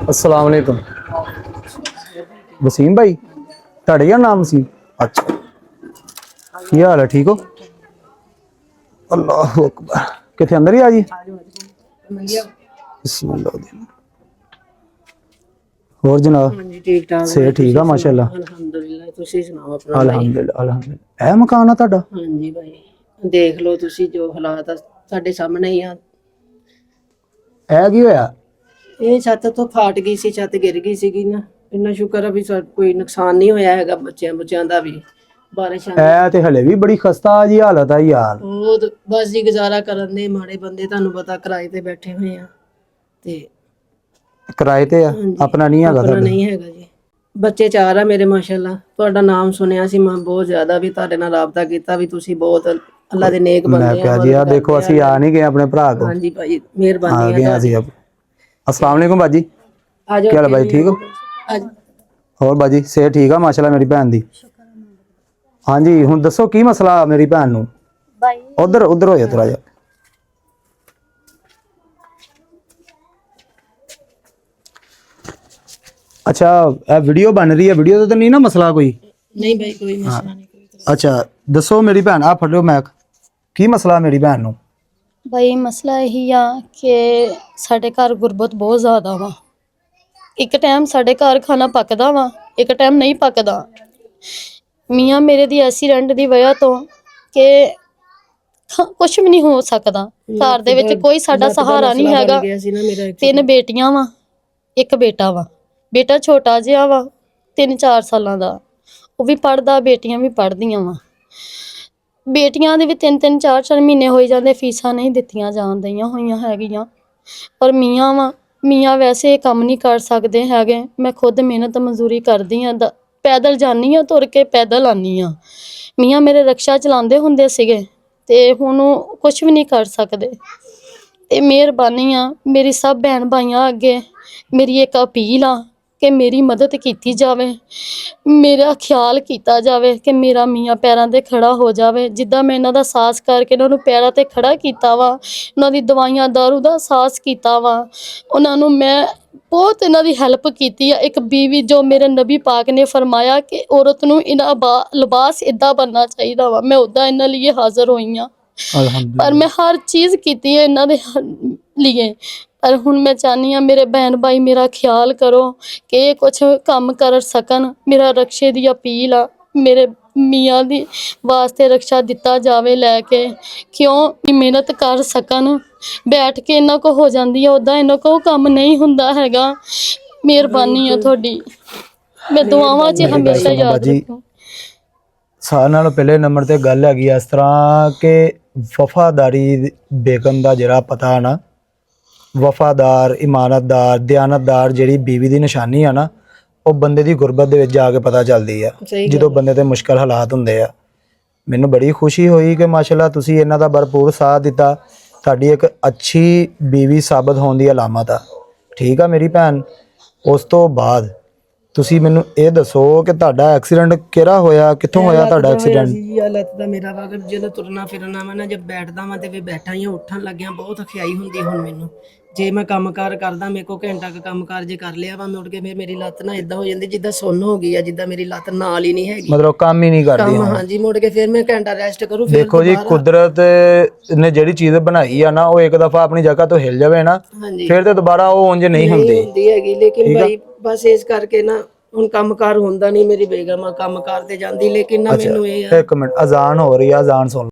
अस्सलाम वालेकुम। वसीम भाई ਤੁਹਾਡਾ ਹੀ ਨਾਮ ਸੀ? अच्छा ਕੀ ਹਾਲ ਹੈ? ਠੀਕ ਹੋ? अल्लाह अकबर। कितने अंदर ही आ जी। और जनाब ठीक ठाक सेहत ठीक है माशाल्लाह? अल्हम्दुलिल्लाह। तुसी सुनाओ अपना? अल्हम्दुलिल्लाह अल्हम्दुलिल्लाह। ए मकान है ਤੁਹਾਡਾ? ਹਾਂਜੀ ਭਾਈ देख लो तुसी जो हालात ਸਾਡੇ ਸਾਹਮਣੇ ਹੀ ਆ। ਇਹ ਕੀ ਹੋਇਆ? ਇਹ ਛੱਤ ਤੋਂ ਫਾਟ ਗਈ ਸੀ, ਛੱਤ ਗਿਰ ਗਈ ਸੀਗੀ ਨਾ। ਇੰਨਾ ਸ਼ੁਕਰ ਆ ਵੀ ਕੋਈ ਨੁਕਸਾਨ ਨਹੀਂ ਹੋਇਆ ਹੈਗਾ ਬੱਚਿਆਂ ਦਾ ਵੀ। ਬਾਰਿਸ਼ ਇਹ ਤੇ ਹਲੇ ਵੀ ਬੜੀ ਖਸਤਾ ਜੀ ਹਾਲਤ ਆ ਯਾਰ। ਉਹ ਬਸ ਜੀ ਗੁਜ਼ਾਰਾ ਕਰਨ ਦੇ ਮਾੜੇ ਬੰਦੇ, ਤੁਹਾਨੂੰ ਪਤਾ ਕਿਰਾਏ ਤੇ ਬੈਠੇ ਹੋਏ ਆ ਤੇ ਕਿਰਾਏ ਤੇ ਆ, ਆਪਣਾ ਨਹੀਂ ਹੈਗਾ? ਆਪਣਾ ਨਹੀਂ ਹੈਗਾ ਜੀ। ਬੱਚੇ ਚਾਰ ਆ ਮੇਰੇ ਮਾਸ਼ਾਅੱਲਾ। ਤੁਹਾਡਾ ਨਾਮ ਸੁਣਿਆ ਸੀ ਮੈਂ ਬਹੁਤ ਜ਼ਿਆਦਾ, ਵੀ ਤੁਹਾਡੇ ਨਾਲ ਰਾਬਤਾ ਕੀਤਾ, ਵੀ ਤੁਸੀਂ ਬਹੁਤ ਅੱਲਾ ਦੇ ਨੇਕ ਬੰਦੇ ਆ। ਮੈਂ ਕਿਹਾ ਜੀ ਆ ਦੇਖੋ ਅਸੀਂ ਆ ਨਹੀਂ ਗਏ ਆਪਣੇ ਭਰਾ ਕੋਲ। ਹਾਂਜੀ ਭਾਈ ਮਿਹਰਬਾਨੀ ਆ ਗਏ ਅਸੀਂ। अस्सलाम वालेकुम बाजी। ਆ ਜਾਓ। ਕੀ ਹਾਲ ਬਾਈ? ਠੀਕ ਹੋ? ਹੋਰ ਬਾਜੀ ਸਿਹਤ ਠੀਕ ਆ ਮਾਸ਼ਾਅੱਲਾ ਮੇਰੀ ਭੈਣ ਦੀ? ਹਾਂਜੀ ਹੁਣ ਦੱਸੋ ਕੀ ਮਸਲਾ ਮੇਰੀ ਭੈਣ ਨੂੰ? ਭਾਈ ਉਧਰ ਹੋਇਆ ਥੋੜਾ ਜਿਹਾ। अच्छा वीडियो बन रही है, वीडियो तो नहीं ना मसला कोई? नहीं भाई कोई मसला नहीं कोई। अच्छा दसो मेरी भैन, आ फड़ो मैक, की मसला मेरी भैन नू? भाई मसला यही आ कि साडे घर गुरबत बहुत ज़्यादा वा। एक टाइम साडे घर खाना पकदा वा, एक टाइम नहीं पकदा। मियाँ मेरे दी एक्सीडेंट दी वजह तो कि कुछ भी नहीं हो सकदा घर दे विच, कोई साडा सहारा नहीं हैगा। 3 बेटियां वा, एक बेटा वा। बेटा छोटा जिहा वा 3-4 सालां दा, वो भी पढ़दा, बेटियां भी पढ़दियां वा। बेटियां दे भी 3-3 4-4 महीने होई जांदे, फीसां नहीं दित्तियां जान दियां होईयां हैगियां। पर मियाँ वा, मियाँ वैसे काम नहीं कर सकदे हैगे। मैं खुद मेहनत मजदूरी करदी हां, पैदल जानी हां, तुर के पैदल आनी हां। मियाँ मेरे रक्षा चलांदे हुंदे सीगे ते हुण कुछ भी नहीं कर सकदे। ते मेहरबानी आ मेरी सब भैन भाइयां अगे मेरी एक अपील आ कि मेरी मदद की जाए, मेरा ख्याल किया जाए कि मेरा मियाँ पैरों ते खड़ा हो जाए। जिद्दां मैं इन्हां दा साहस करके इन्हां नूं पैरों ते खड़ा कीता वा, उन्हां दी दवाइयां दारू दा साहस कीता वा, उन्हां नूं मैं बहुत इन्हां दी हेल्प कीती है। एक बीवी जो मेरे नबी पाक ने फरमाया कि औरत नूं इन्हां लिबास इद्दां बनना चाहिदा वा, मैं उद्दां इन्हां लिए हाज़र होई हां। पर मैं हर चीज़ कीती है इन्हां दे लिए। पर हुण मैं चाहनी हाँ मेरे भैन भाई मेरा ख्याल करो कि कुछ काम कर सकन। मेरा रक्षे दी अपील आ, मेरे मियाँ दी वास्ते रक्षा दिता जावे लैके, क्यों मेहनत कर सकन। बैठ के इन्हां को हो जाती है, उदा इन्हां को काम नहीं हुंदा हैगा। मेहरबानी है थोड़ी, मैं दुआवां च हमेशा याद रखूं। सारे नालों पहले नंबर ते गल हैगी इस तरह कि वफादारी बेगम दा जरा पता है ना, वफादार इमानतदार दयानतदार जिहड़ी बीवी दी निशानी है ना, वो बंदे दी गुरबत दे विच जाके पता चलदी है जदों बंदे ते मुश्किल हालात हुंदे आ। मैनूं बड़ी खुशी हुई कि माशाअल्लाह तुसीं इन्हां दा भरपूर साथ दिता। तुहाडी एक अच्छी बीवी साबित होने दी अलामत आ। ठीक है मेरी भैन, उस तो बाद ਤੁਸੀਂ ਮੈਨੂੰ ਇਹ ਦੱਸੋ ਕਿ ਤੁਹਾਡਾ ਐਕਸੀਡੈਂਟ ਕਿਹੜਾ ਹੋਇਆ, ਕਿੱਥੋਂ ਹੋਇਆ ਤੁਹਾਡਾ ਐਕਸੀਡੈਂਟ? ਜੀ ਹਾਲਤ ਦਾ ਮੇਰਾ ਵਕਤ ਜਦੋਂ ਤੁਰਨਾ ਫਿਰਨਾ ਵਾ ਨਾ, ਜਦ ਬੈਠਦਾ ਵਾਂ ਤੇ ਵੀ ਬੈਠਾ ਹੀ ਉੱਠਣ ਲੱਗਿਆ ਬਹੁਤ ਅਖਿਆਈ ਹੁੰਦੀ ਹੁਣ ਮੈਨੂੰ। ਜੇ ਮੈਂ ਕੰਮਕਾਰ ਕਰਦਾ, ਮੇਰੇ ਕੋ ਘੰਟਾ ਕ ਕੰਮਕਾਰ ਜੇ ਕਰ ਲਿਆ ਵਾ, ਮੈਂ ਉੱਠ ਕੇ ਫਿਰ ਮੇਰੀ ਲੱਤ ਨਾ ਇਦਾਂ ਹੋ ਜਾਂਦੀ ਜਿੱਦਾਂ ਸੁੰਨ ਹੋ ਗਈ ਆ, ਜਿੱਦਾਂ ਮੇਰੀ ਲੱਤ ਨਾਲ ਹੀ ਨਹੀਂ ਹੈਗੀ, ਮਤਲਬ ਕੰਮ ਹੀ ਨਹੀਂ ਕਰਦੀ। ਹਾਂਜੀ ਮੁੜ ਕੇ ਫਿਰ ਮੈਂ ਘੰਟਾ ਰੈਸਟ ਕਰੂ। ਫਿਰ ਦੇਖੋ ਜੀ ਕੁਦਰਤ ਨੇ ਜਿਹੜੀ ਚੀਜ਼ ਬਣਾਈ ਆ ਨਾ, ਉਹ ਇੱਕ ਦਫਾ ਆਪਣੀ ਜਗ੍ਹਾ ਤੋਂ ਹਿਲ ਜਾਵੇ ਨਾ, ਫਿਰ ਤੇ ਦੁਬਾਰਾ ਉਹ ਉਂਝ ਨਹੀਂ ਹੁੰਦੀ ਹੈਗੀ। ਲੇਕਿਨ ਭਾਈ ਬਸ ਇਸ ਕਰਕੇ ਨਾ ਹੁਣ ਕੰਮਕਾਰ ਹੁੰਦਾ ਨਹੀਂ। ਮੇਰੀ ਬੇਗਮ ਕੰਮ ਕਾਰ ਤੇ ਜਾਂਦੀ, ਲੇਕਿਨ ਨਾ ਮੈਨੂੰ ਇਹ ਇੱਕ ਮਿੰਟ ਅਜ਼ਾਨ ਹੋ ਰਹੀ ਆ, ਅਜ਼ਾਨ ਸੁਣ।